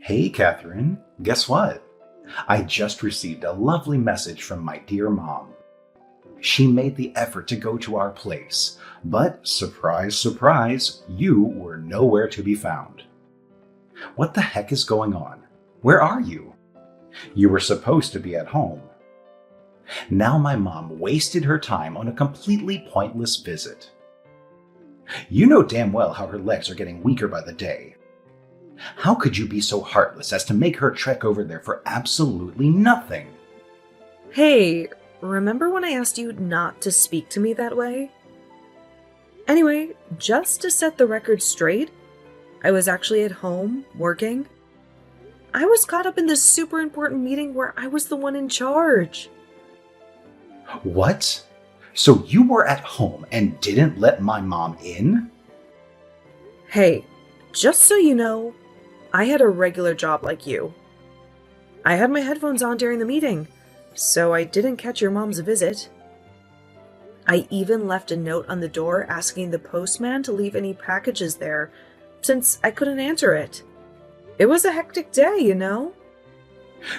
Hey, Catherine, guess what? I just received a lovely message from my dear mom. She made the effort to go to our place, but surprise, surprise, you were nowhere to be found. What the heck is going on? Where are you? You were supposed to be at home. Now my mom wasted her time on a completely pointless visit. You know damn well how her legs are getting weaker by the day. How could you be so heartless as to make her trek over there for absolutely nothing? Hey, remember when I asked you not to speak to me that way? Anyway, just to set the record straight, I was actually at home, working. I was caught up in this super important meeting where I was the one in charge. What? So you were at home and didn't let my mom in? Hey, just so you know, I had a regular job like you. I had my headphones on during the meeting, so I didn't catch your mom's visit. I even left a note on the door asking the postman to leave any packages there, since I couldn't answer it. It was a hectic day, you know?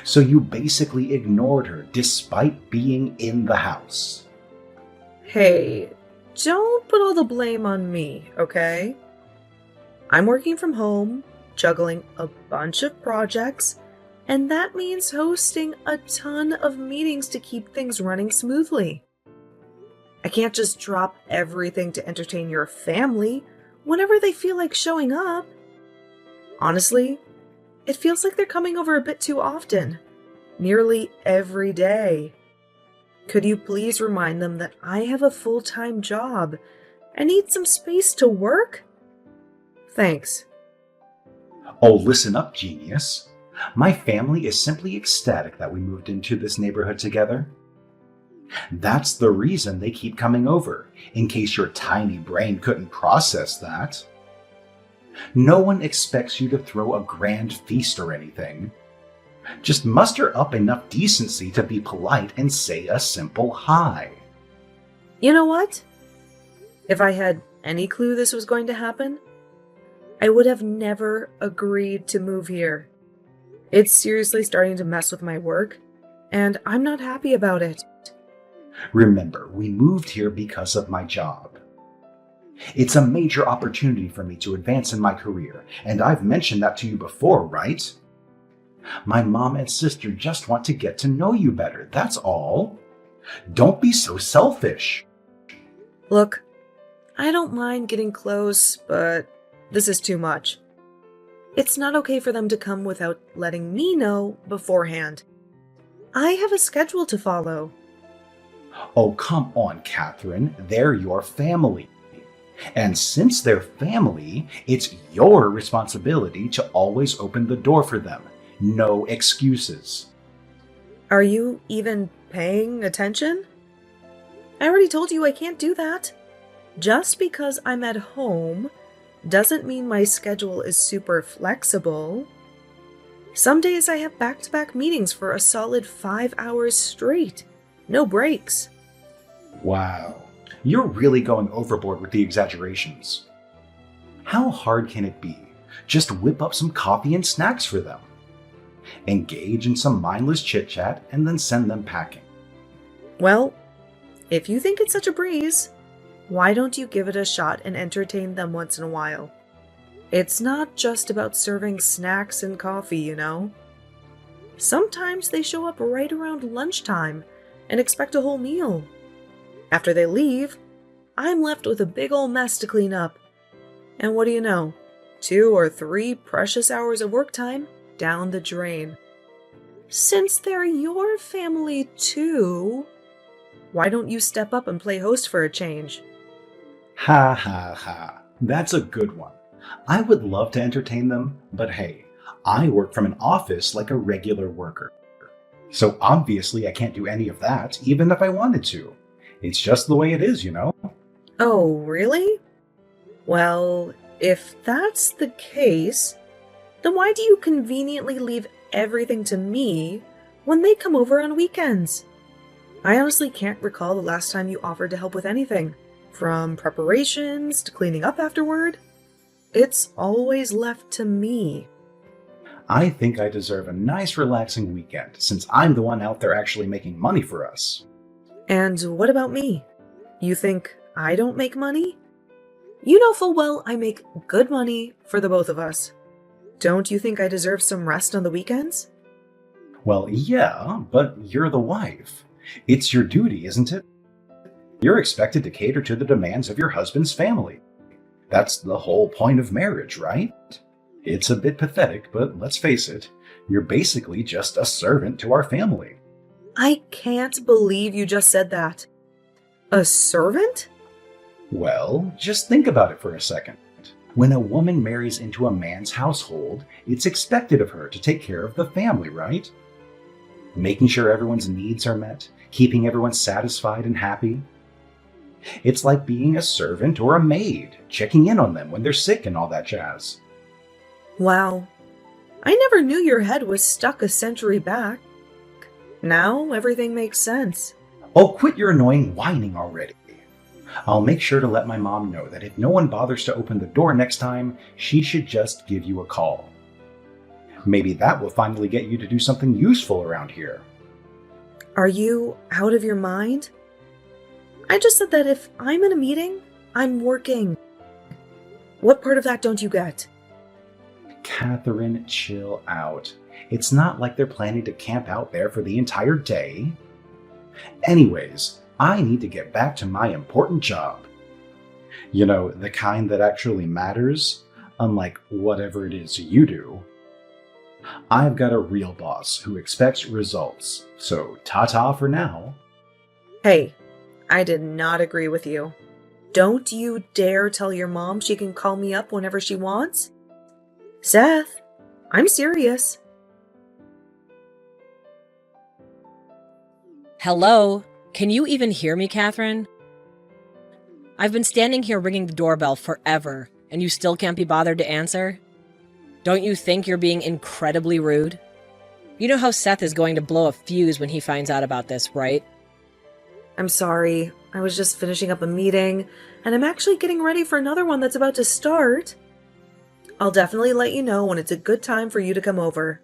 So you basically ignored her despite being in the house. Hey, don't put all the blame on me, okay? I'm working from home, juggling a bunch of projects, and that means hosting a ton of meetings to keep things running smoothly. I can't just drop everything to entertain your family whenever they feel like showing up. Honestly, it feels like they're coming over a bit too often, nearly every day. Could you please remind them that I have a full-time job and need some space to work? Thanks. Oh, listen up, genius. My family is simply ecstatic that we moved into this neighborhood together. That's the reason they keep coming over, in case your tiny brain couldn't process that. No one expects you to throw a grand feast or anything. Just muster up enough decency to be polite and say a simple hi. You know what? If I had any clue this was going to happen, I would have never agreed to move here. It's seriously starting to mess with my work, and I'm not happy about it. Remember, we moved here because of my job. It's a major opportunity for me to advance in my career, and I've mentioned that to you before, right? My mom and sister just want to get to know you better, that's all. Don't be so selfish. Look, I don't mind getting close, but this is too much. It's not okay for them to come without letting me know beforehand. I have a schedule to follow. Oh, come on, Catherine. They're your family. And since they're family, it's your responsibility to always open the door for them. No excuses. Are you even paying attention? I already told you I can't do that. Just because I'm at home doesn't mean my schedule is super flexible. Some days I have back-to-back meetings for a solid 5 hours straight. No breaks. Wow, you're really going overboard with the exaggerations. How hard can it be? Just whip up some coffee and snacks for them. Engage in some mindless chit-chat and then send them packing. Well, if you think it's such a breeze, why don't you give it a shot and entertain them once in a while? It's not just about serving snacks and coffee, you know? Sometimes they show up right around lunchtime and expect a whole meal. After they leave, I'm left with a big ol' mess to clean up. And what do you know? 2 or 3 precious hours of work time down the drain. Since they're your family too, why don't you step up and play host for a change? Ha ha ha. That's a good one. I would love to entertain them, but hey, I work from an office like a regular worker. So obviously I can't do any of that, even if I wanted to. It's just the way it is, you know? Oh, really? Well, if that's the case, then why do you conveniently leave everything to me when they come over on weekends? I honestly can't recall the last time you offered to help with anything, from preparations to cleaning up afterward. It's always left to me. I think I deserve a nice relaxing weekend since I'm the one out there actually making money for us. And what about me? You think I don't make money? You know full well I make good money for the both of us. Don't you think I deserve some rest on the weekends? Well, yeah, but you're the wife. It's your duty, isn't it? You're expected to cater to the demands of your husband's family. That's the whole point of marriage, right? It's a bit pathetic, but let's face it, you're basically just a servant to our family. I can't believe you just said that. A servant? Well, just think about it for a second. When a woman marries into a man's household, it's expected of her to take care of the family, right? Making sure everyone's needs are met, keeping everyone satisfied and happy. It's like being a servant or a maid, checking in on them when they're sick and all that jazz. Wow. I never knew your head was stuck a century back. Now everything makes sense. Oh, quit your annoying whining already. I'll make sure to let my mom know that if no one bothers to open the door next time, she should just give you a call. Maybe that will finally get you to do something useful around here. Are you out of your mind? I just said that if I'm in a meeting, I'm working. What part of that don't you get? Catherine, chill out. It's not like they're planning to camp out there for the entire day. Anyways, I need to get back to my important job. You know, the kind that actually matters, unlike whatever it is you do. I've got a real boss who expects results, so ta-ta for now. Hey, I did not agree with you. Don't you dare tell your mom she can call me up whenever she wants. Seth, I'm serious. Hello? Can you even hear me, Catherine? I've been standing here ringing the doorbell forever, and you still can't be bothered to answer? Don't you think you're being incredibly rude? You know how Seth is going to blow a fuse when he finds out about this, right? I'm sorry. I was just finishing up a meeting, and I'm actually getting ready for another one that's about to start. I'll definitely let you know when it's a good time for you to come over.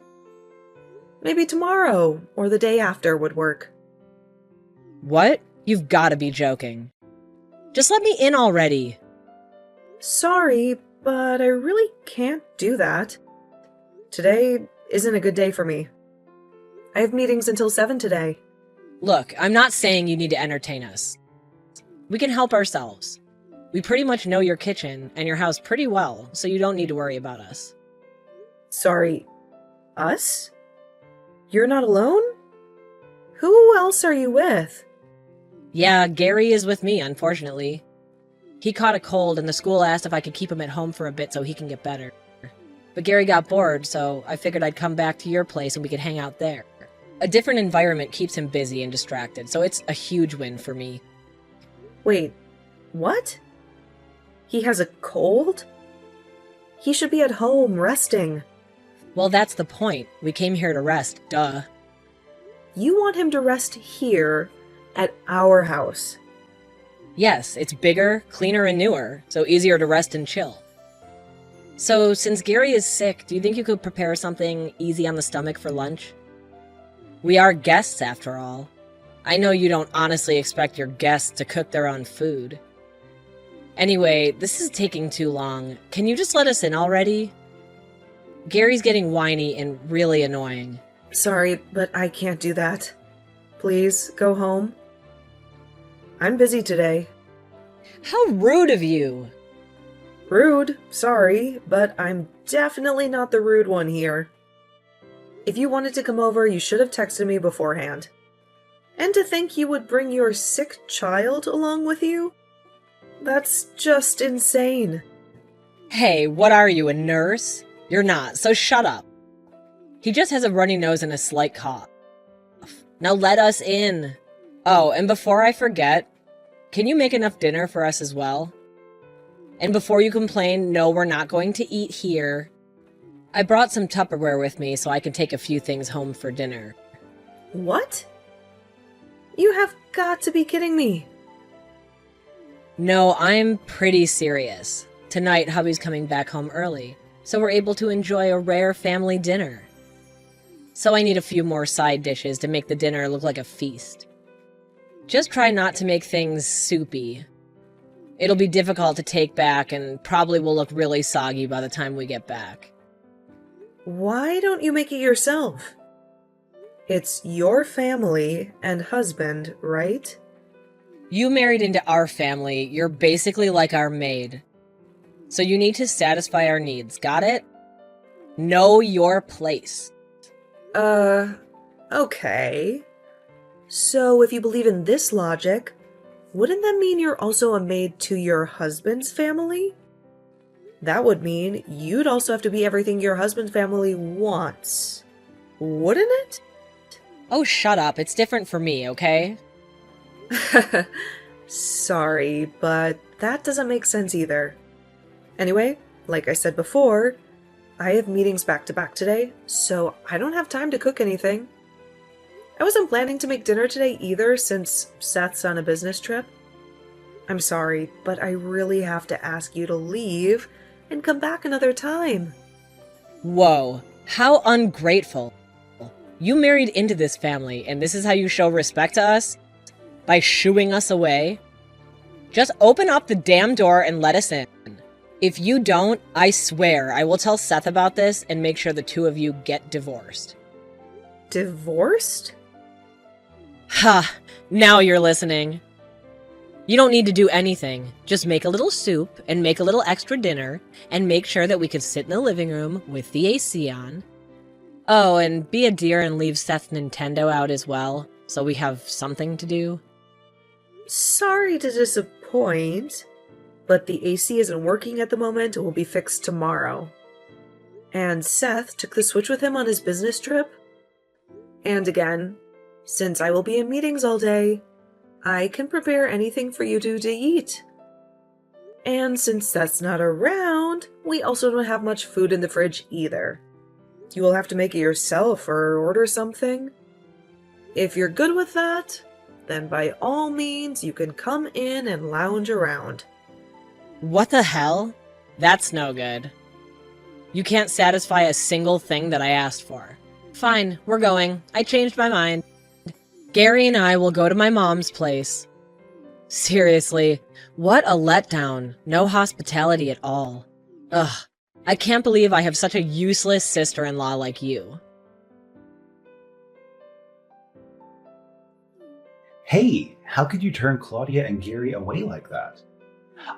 Maybe tomorrow or the day after would work. What? You've got to be joking. Just let me in already. Sorry, but I really can't do that. Today isn't a good day for me. I have meetings until 7 today. Look, I'm not saying you need to entertain us. We can help ourselves. We pretty much know your kitchen and your house pretty well, so you don't need to worry about us. Sorry, us? You're not alone? Who else are you with? Yeah, Gary is with me, unfortunately. He caught a cold and the school asked if I could keep him at home for a bit so he can get better. But Gary got bored, so I figured I'd come back to your place and we could hang out there. A different environment keeps him busy and distracted, so it's a huge win for me. Wait, what? He has a cold? He should be at home, resting. Well, that's the point. We came here to rest, duh. You want him to rest here, at our house. Yes, it's bigger, cleaner, and newer, so easier to rest and chill. So, since Gary is sick, do you think you could prepare something easy on the stomach for lunch? We are guests, after all. I know you don't honestly expect your guests to cook their own food. Anyway, this is taking too long. Can you just let us in already? Gary's getting whiny and really annoying. Sorry, but I can't do that. Please, go home. I'm busy today. How rude of you! Rude, sorry, but I'm definitely not the rude one here. If you wanted to come over, you should have texted me beforehand. And to think you would bring your sick child along with you? That's just insane. Hey, what are you, a nurse? You're not, so shut up. He just has a runny nose and a slight cough. Now let us in. Oh, and before I forget, can you make enough dinner for us as well? And before you complain, no, we're not going to eat here. I brought some Tupperware with me so I can take a few things home for dinner. What? You have got to be kidding me. No, I'm pretty serious. Tonight, hubby's coming back home early, so we're able to enjoy a rare family dinner. So I need a few more side dishes to make the dinner look like a feast. Just try not to make things soupy. It'll be difficult to take back and probably will look really soggy by the time we get back. Why don't you make it yourself? It's your family and husband, right? You married into our family, you're basically like our maid. So you need to satisfy our needs, got it? Know your place. Okay. So if you believe in this logic, wouldn't that mean you're also a maid to your husband's family? That would mean you'd also have to be everything your husband's family wants, wouldn't it? Oh, shut up. It's different for me, okay? Sorry, but that doesn't make sense either. Anyway, like I said before, I have meetings back to back today, so I don't have time to cook anything. I wasn't planning to make dinner today either since Seth's on a business trip. I'm sorry, but I really have to ask you to leave and come back another time. Whoa, how ungrateful. You married into this family, and this is how you show respect to us? By shooing us away? Just open up the damn door and let us in. If you don't, I swear I will tell Seth about this and make sure the two of you get divorced. Divorced? Ha! Now you're listening. You don't need to do anything. Just make a little soup and make a little extra dinner and make sure that we can sit in the living room with the AC on. Oh, and be a dear and leave Seth's Nintendo out as well, so we have something to do. Sorry to disappoint, but the AC isn't working at the moment and will be fixed tomorrow. And Seth took the Switch with him on his business trip. And again, since I will be in meetings all day, I can prepare anything for you two to eat. And since Seth's not around, we also don't have much food in the fridge either. You will have to make it yourself or order something. If you're good with that, then by all means you can come in and lounge around. What the hell? That's no good. You can't satisfy a single thing that I asked for. Fine, we're going. I changed my mind. Gary and I will go to my mom's place. Seriously, what a letdown. No hospitality at all. Ugh, I can't believe I have such a useless sister-in-law like you. Hey, how could you turn Claudia and Gary away like that?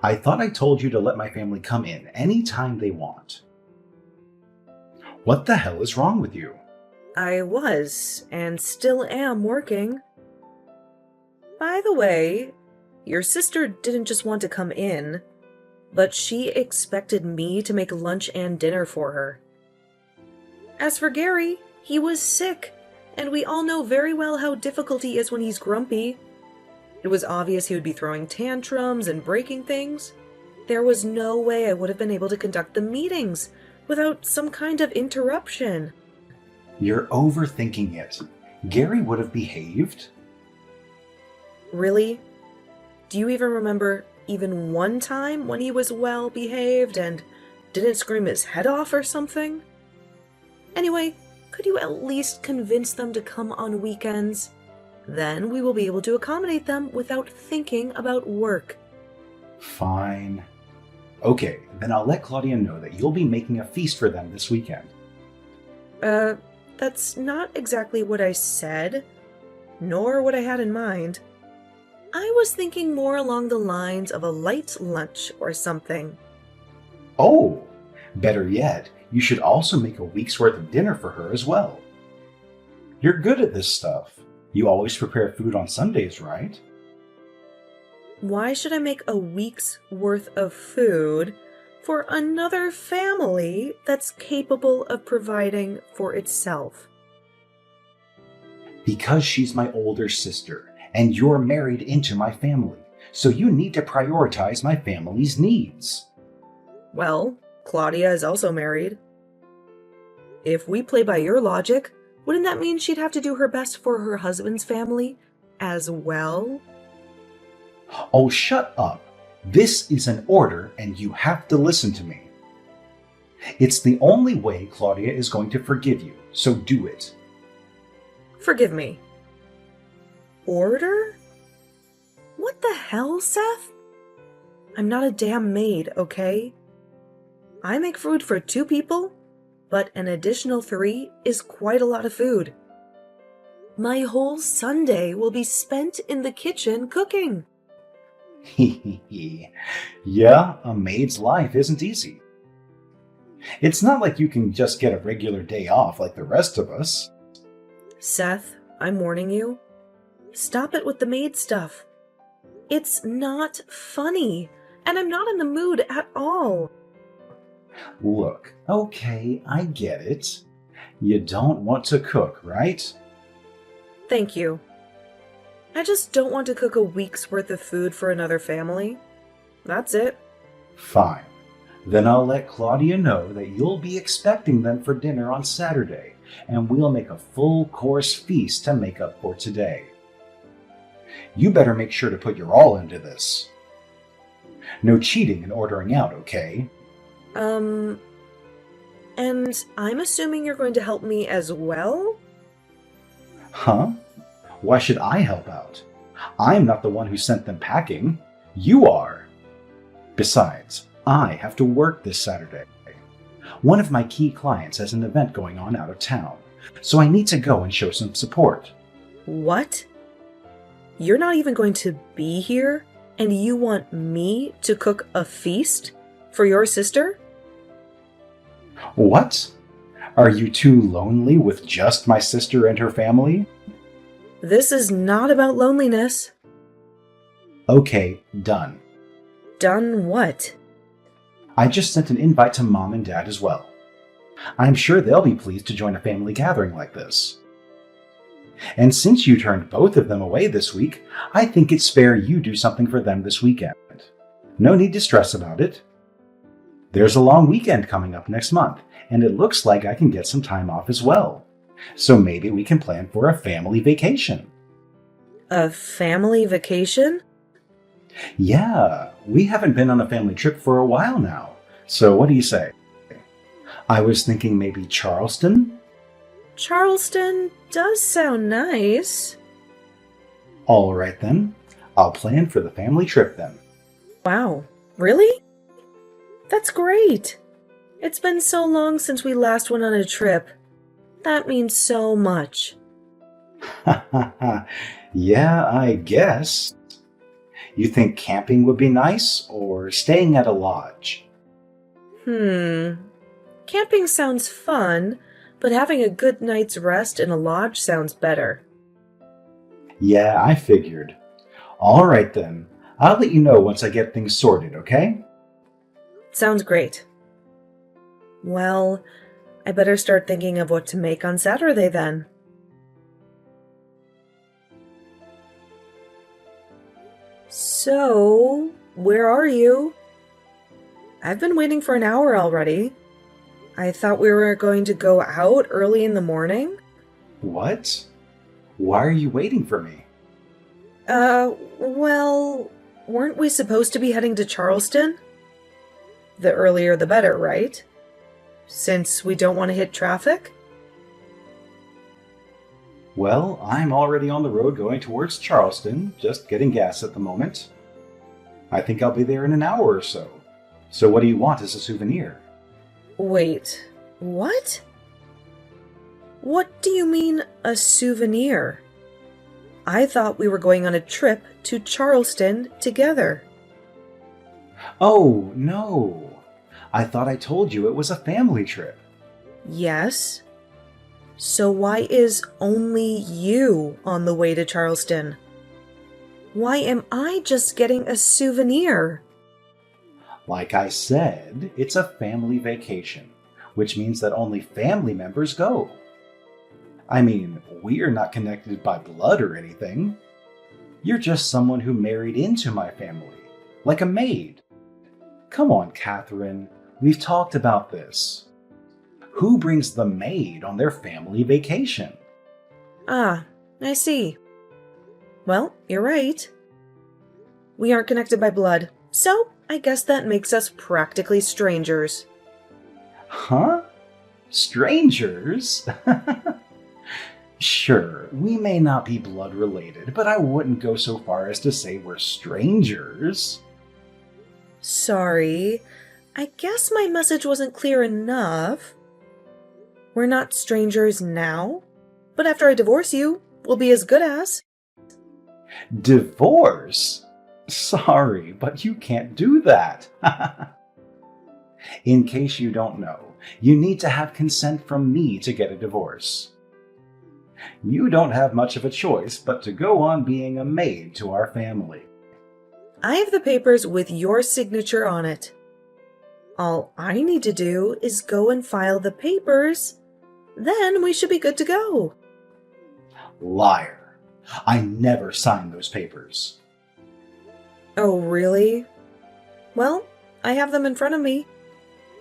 I thought I told you to let my family come in anytime they want. What the hell is wrong with you? I was, and still am, working. By the way, your sister didn't just want to come in, but she expected me to make lunch and dinner for her. As for Gary, he was sick, and we all know very well how difficult he is when he's grumpy. It was obvious he would be throwing tantrums and breaking things. There was no way I would have been able to conduct the meetings without some kind of interruption. You're overthinking it. Gary would have behaved. Really? Do you even remember even one time when he was well behaved and didn't scream his head off or something? Anyway, could you at least convince them to come on weekends? Then we will be able to accommodate them without thinking about work. Fine. Okay, then I'll let Claudia know that you'll be making a feast for them this weekend. That's not exactly what I said, nor what I had in mind. I was thinking more along the lines of a light lunch or something. Oh, better yet, you should also make a week's worth of dinner for her as well. You're good at this stuff. You always prepare food on Sundays, right? Why should I make a week's worth of food for another family that's capable of providing for itself? Because she's my older sister, and you're married into my family, so you need to prioritize my family's needs. Well, Claudia is also married. If we play by your logic, wouldn't that mean she'd have to do her best for her husband's family as well? Oh, shut up. This is an order, and you have to listen to me. It's the only way Claudia is going to forgive you, so do it. Forgive me. Order? What the hell, Seth? I'm not a damn maid, okay? I make food for 2 people, but an additional 3 is quite a lot of food. My whole Sunday will be spent in the kitchen cooking. Yeah, a maid's life isn't easy. It's not like you can just get a regular day off like the rest of us. Seth, I'm warning you. Stop it with the maid stuff. It's not funny, and I'm not in the mood at all. Look, okay, I get it. You don't want to cook, right? Thank you. I just don't want to cook a week's worth of food for another family. That's it. Fine. Then I'll let Claudia know that you'll be expecting them for dinner on Saturday, and we'll make a full-course feast to make up for today. You better make sure to put your all into this. No cheating and ordering out, okay? And I'm assuming you're going to help me as well? Huh? Why should I help out? I'm not the one who sent them packing. You are. Besides, I have to work this Saturday. One of my key clients has an event going on out of town, so I need to go and show some support. What? You're not even going to be here, and you want me to cook a feast for your sister? What? Are you too lonely with just my sister and her family? This is not about loneliness. Okay, done. Done what? I just sent an invite to Mom and Dad as well. I'm sure they'll be pleased to join a family gathering like this. And since you turned both of them away this week, I think it's fair you do something for them this weekend. No need to stress about it. There's a long weekend coming up next month, and it looks like I can get some time off as well. So maybe we can plan for a family vacation. A family vacation? Yeah, we haven't been on a family trip for a while now. So what do you say? I was thinking maybe Charleston? Charleston does sound nice. All right then. I'll plan for the family trip then. Wow, really? That's great. It's been so long since we last went on a trip. That means so much. Yeah, I guess. You think camping would be nice or staying at a lodge? Camping sounds fun, but having a good night's rest in a lodge sounds better. Yeah, I figured. All right then. I'll let you know once I get things sorted, okay? Sounds great. Well, I better start thinking of what to make on Saturday then. So, where are you? I've been waiting for an hour already. I thought we were going to go out early in the morning. What? Why are you waiting for me? Well, weren't we supposed to be heading to Charleston? The earlier the better, right? Since we don't want to hit traffic? Well, I'm already on the road going towards Charleston, just getting gas at the moment. I think I'll be there in an hour or so. So what do you want as a souvenir? Wait, what? What do you mean, a souvenir? I thought we were going on a trip to Charleston together. Oh, no. I thought I told you it was a family trip. Yes. So why is only you on the way to Charleston? Why am I just getting a souvenir? Like I said, it's a family vacation, which means that only family members go. I mean, we're not connected by blood or anything. You're just someone who married into my family, like a maid. Come on, Catherine, we've talked about this. Who brings the maid on their family vacation? Ah, I see. Well, you're right. We aren't connected by blood, so I guess that makes us practically strangers. Huh? Strangers? Sure, we may not be blood related, but I wouldn't go so far as to say we're strangers. Sorry, I guess my message wasn't clear enough. We're not strangers now, but after I divorce you, we'll be as good as. Divorce? Sorry, but you can't do that. In case you don't know, you need to have consent from me to get a divorce. You don't have much of a choice but to go on being a maid to our family. I have the papers with your signature on it. All I need to do is go and file the papers. Then we should be good to go. Liar. I never signed those papers. Oh, really? Well, I have them in front of me.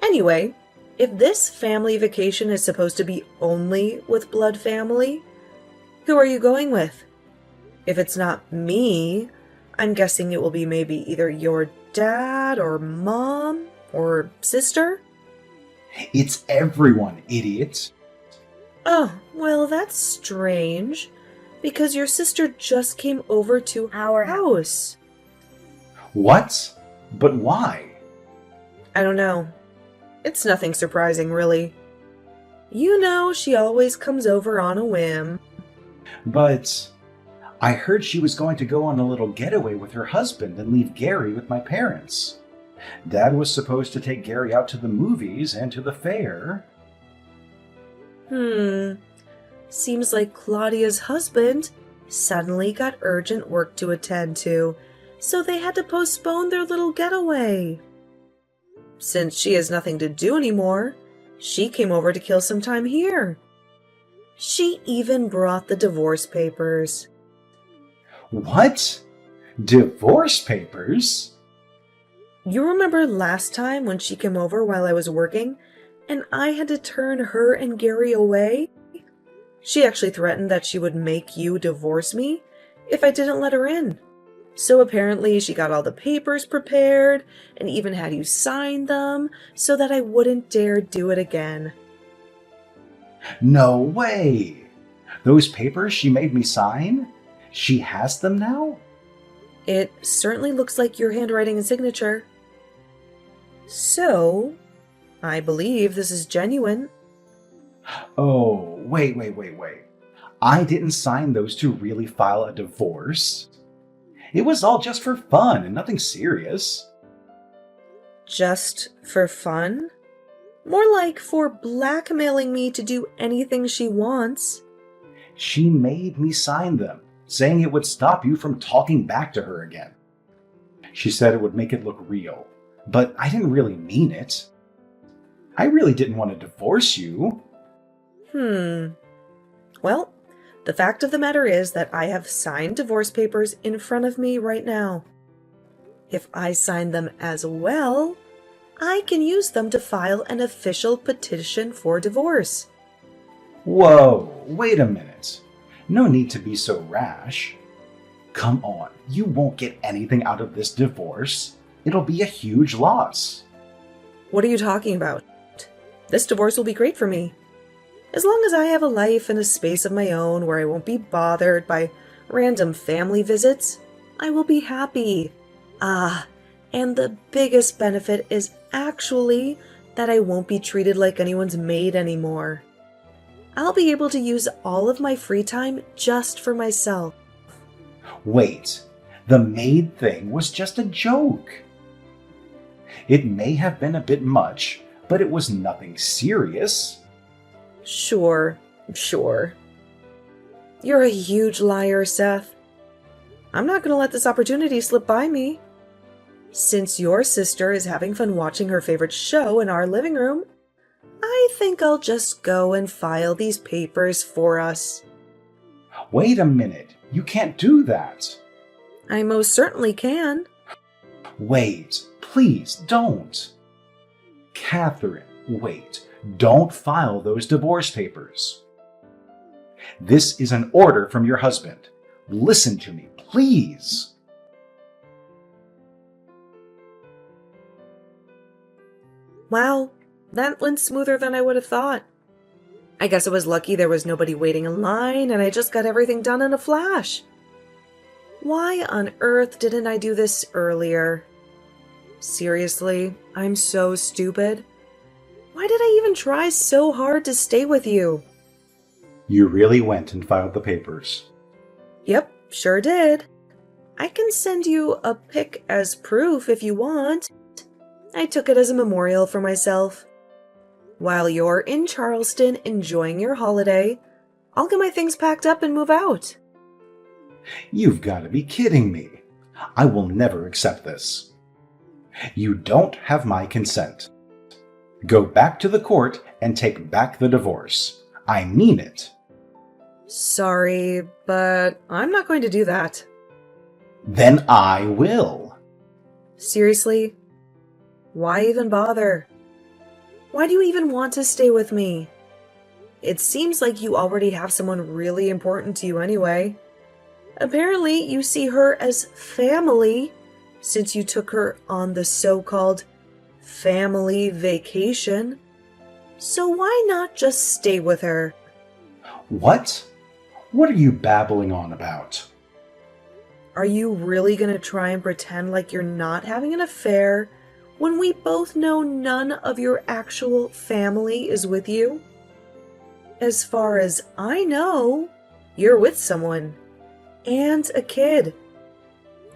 Anyway, if this family vacation is supposed to be only with blood family, who are you going with? If it's not me, I'm guessing it will be maybe either your dad or mom or sister? It's everyone, idiot. Oh, well, that's strange, because your sister just came over to our house. What? But why? I don't know. It's nothing surprising, really. You know, she always comes over on a whim. But I heard she was going to go on a little getaway with her husband and leave Gary with my parents. Dad was supposed to take Gary out to the movies and to the fair. Seems like Claudia's husband suddenly got urgent work to attend to, so they had to postpone their little getaway. Since she has nothing to do anymore, she came over to kill some time here. She even brought the divorce papers. What? Divorce papers? You remember last time when she came over while I was working, and I had to turn her and Gary away? She actually threatened that she would make you divorce me if I didn't let her in. So apparently she got all the papers prepared and even had you sign them so that I wouldn't dare do it again. No way! Those papers she made me sign? She has them now? It certainly looks like your handwriting and signature. So, I believe this is genuine. Oh, wait. I didn't sign those to really file a divorce. It was all just for fun and nothing serious. Just for fun? More like for blackmailing me to do anything she wants. She made me sign them, saying it would stop you from talking back to her again. She said it would make it look real, but I didn't really mean it. I really didn't want to divorce you. Well, the fact of the matter is that I have signed divorce papers in front of me right now. If I sign them as well, I can use them to file an official petition for divorce. Whoa, wait a minute. No need to be so rash. Come on, you won't get anything out of this divorce. It'll be a huge loss. What are you talking about? This divorce will be great for me. As long as I have a life and a space of my own where I won't be bothered by random family visits, I will be happy. And the biggest benefit is actually that I won't be treated like anyone's maid anymore. I'll be able to use all of my free time just for myself. Wait, the maid thing was just a joke. It may have been a bit much, but it was nothing serious. Sure. You're a huge liar, Seth. I'm not going to let this opportunity slip by me. Since your sister is having fun watching her favorite show in our living room, I think I'll just go and file these papers for us. Wait a minute, you can't do that. I most certainly can. Wait, please don't. Catherine, wait. Don't file those divorce papers. This is an order from your husband. Listen to me, please. Wow, That went smoother than I would have thought. I guess it was lucky there was nobody waiting in line and I just got everything done in a flash. Why on earth didn't I do this earlier? Seriously, I'm so stupid. Why did I even try so hard to stay with you? You really went and filed the papers. Yep, sure did. I can send you a pic as proof if you want. I took it as a memorial for myself. While you're in Charleston enjoying your holiday, I'll get my things packed up and move out. You've got to be kidding me. I will never accept this. You don't have my consent. Go back to the court and take back the divorce. I mean it. Sorry, but I'm not going to do that. Then I will. Seriously? Why even bother? Why do you even want to stay with me? It seems like you already have someone really important to you anyway. Apparently, you see her as family since you took her on the so-called family vacation. So why not just stay with her? What? What are you babbling on about? Are you really going to try and pretend like you're not having an affair when we both know none of your actual family is with you? As far as I know, you're with someone. And a kid.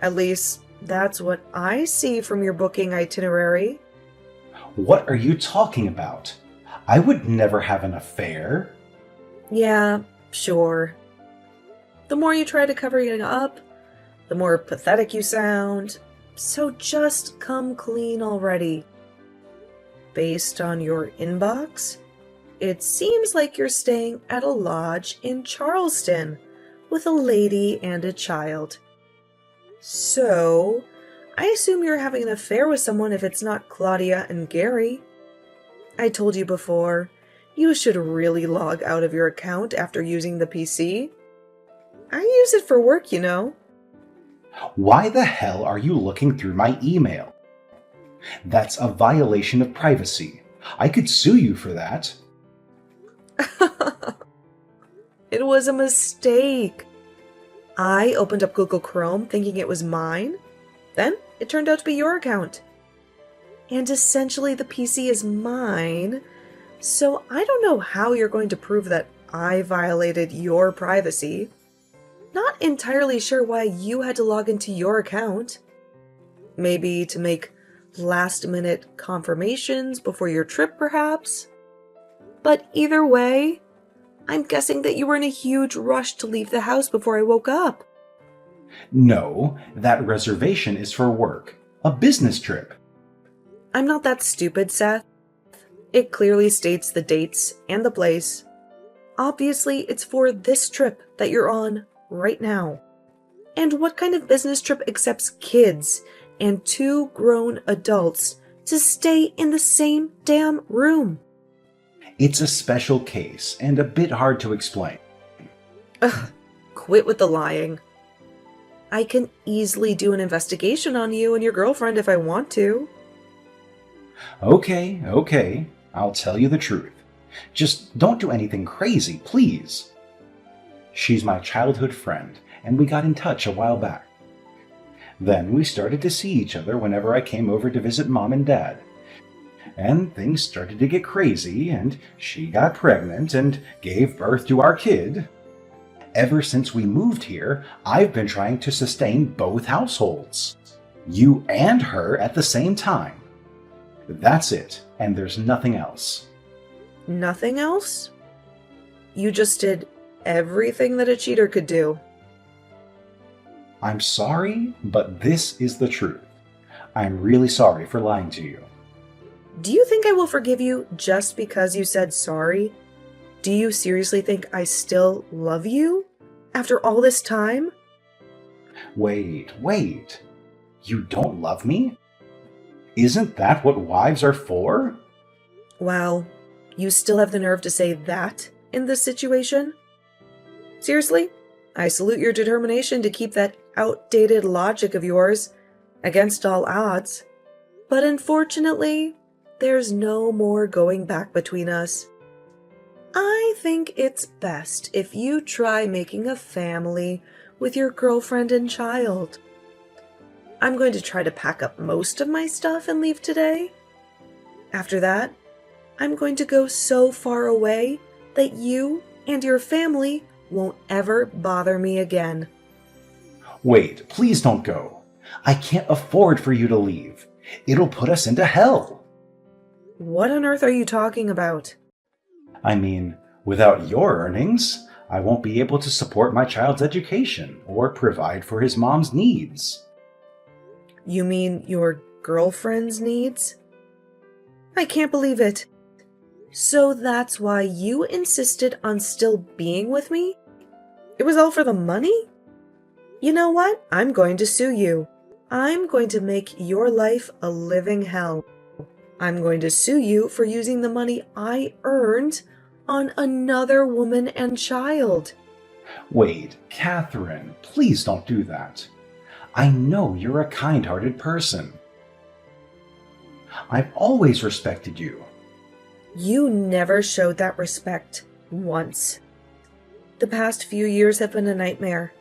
At least, that's what I see from your booking itinerary. What are you talking about? I would never have an affair. Yeah, sure. The more you try to cover it up, the more pathetic you sound. So just come clean already. Based on your inbox, it seems like you're staying at a lodge in Charleston with a lady and a child. So, I assume you're having an affair with someone if it's not Claudia and Gary. I told you before, you should really log out of your account after using the PC. I use it for work, you know. Why the hell are you looking through my email? That's a violation of privacy. I could sue you for that. It was a mistake. I opened up Google Chrome thinking it was mine. Then it turned out to be your account. And essentially the PC is mine. So I don't know how you're going to prove that I violated your privacy. Not entirely sure why you had to log into your account. Maybe to make last-minute confirmations before your trip, perhaps? But either way, I'm guessing that you were in a huge rush to leave the house before I woke up. No, that reservation is for work. A business trip. I'm not that stupid, Seth. It clearly states the dates and the place. Obviously, it's for this trip that you're on right now. And what kind of business trip accepts kids and 2 grown adults to stay in the same damn room? It's a special case and a bit hard to explain. Ugh, quit with the lying. I can easily do an investigation on you and your girlfriend if I want to. Okay, I'll tell you the truth. Just don't do anything crazy, please. She's my childhood friend, and we got in touch a while back. Then we started to see each other whenever I came over to visit Mom and Dad. And things started to get crazy, and she got pregnant and gave birth to our kid. Ever since we moved here, I've been trying to sustain both households. You and her at the same time. That's it, and there's nothing else. Nothing else? You just did everything that a cheater could do. I'm sorry, but this is the truth. I'm really sorry for lying to you. Do you think I will forgive you just because you said sorry? Do you seriously think I still love you? After all this time? Wait. You don't love me? Isn't that what wives are for? Wow, you still have the nerve to say that in this situation? Seriously, I salute your determination to keep that outdated logic of yours against all odds. But unfortunately, there's no more going back between us. I think it's best if you try making a family with your girlfriend and child. I'm going to try to pack up most of my stuff and leave today. After that, I'm going to go so far away that you and your family won't ever bother me again. Wait, please don't go. I can't afford for you to leave. It'll put us into hell. What on earth are you talking about? I mean, without your earnings, I won't be able to support my child's education or provide for his mom's needs. You mean your girlfriend's needs? I can't believe it. So that's why you insisted on still being with me? It was all for the money? You know what? I'm going to sue you. I'm going to make your life a living hell. I'm going to sue you for using the money I earned on another woman and child. Wait, Catherine, please don't do that. I know you're a kind-hearted person. I've always respected you. You never showed that respect once. The past few years have been a nightmare.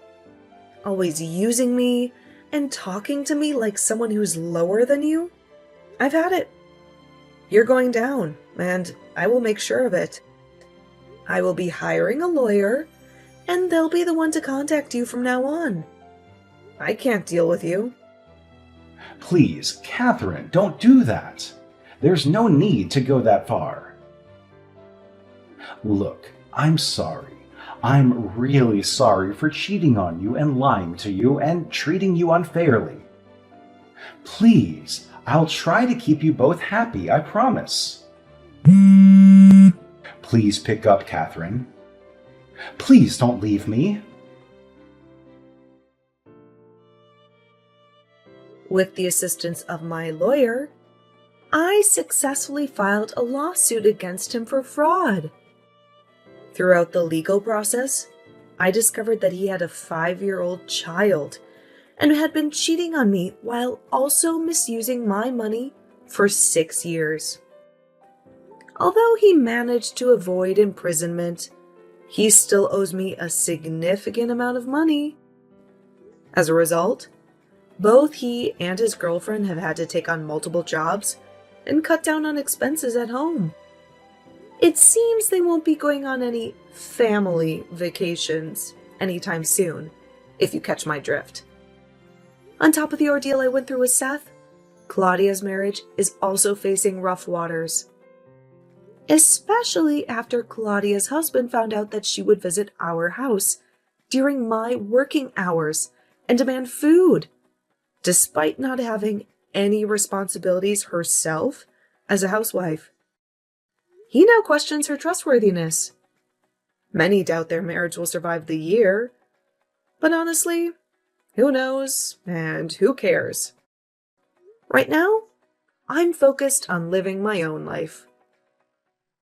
Always using me and talking to me like someone who's lower than you. I've had it. You're going down, and I will make sure of it. I will be hiring a lawyer, and they'll be the one to contact you from now on. I can't deal with you. Please, Catherine, don't do that. There's no need to go that far. Look, I'm sorry. I'm really sorry for cheating on you and lying to you and treating you unfairly. Please, I'll try to keep you both happy, I promise. Please pick up, Catherine. Please don't leave me. With the assistance of my lawyer, I successfully filed a lawsuit against him for fraud. Throughout the legal process, I discovered that he had a 5-year-old child and had been cheating on me while also misusing my money for 6 years. Although he managed to avoid imprisonment, he still owes me a significant amount of money. As a result, both he and his girlfriend have had to take on multiple jobs and cut down on expenses at home. It seems they won't be going on any family vacations anytime soon, if you catch my drift. On top of the ordeal I went through with Seth, Claudia's marriage is also facing rough waters. Especially after Claudia's husband found out that she would visit our house during my working hours and demand food, despite not having any responsibilities herself as a housewife. He now questions her trustworthiness. Many doubt their marriage will survive the year, but honestly, who knows and who cares? Right now, I'm focused on living my own life.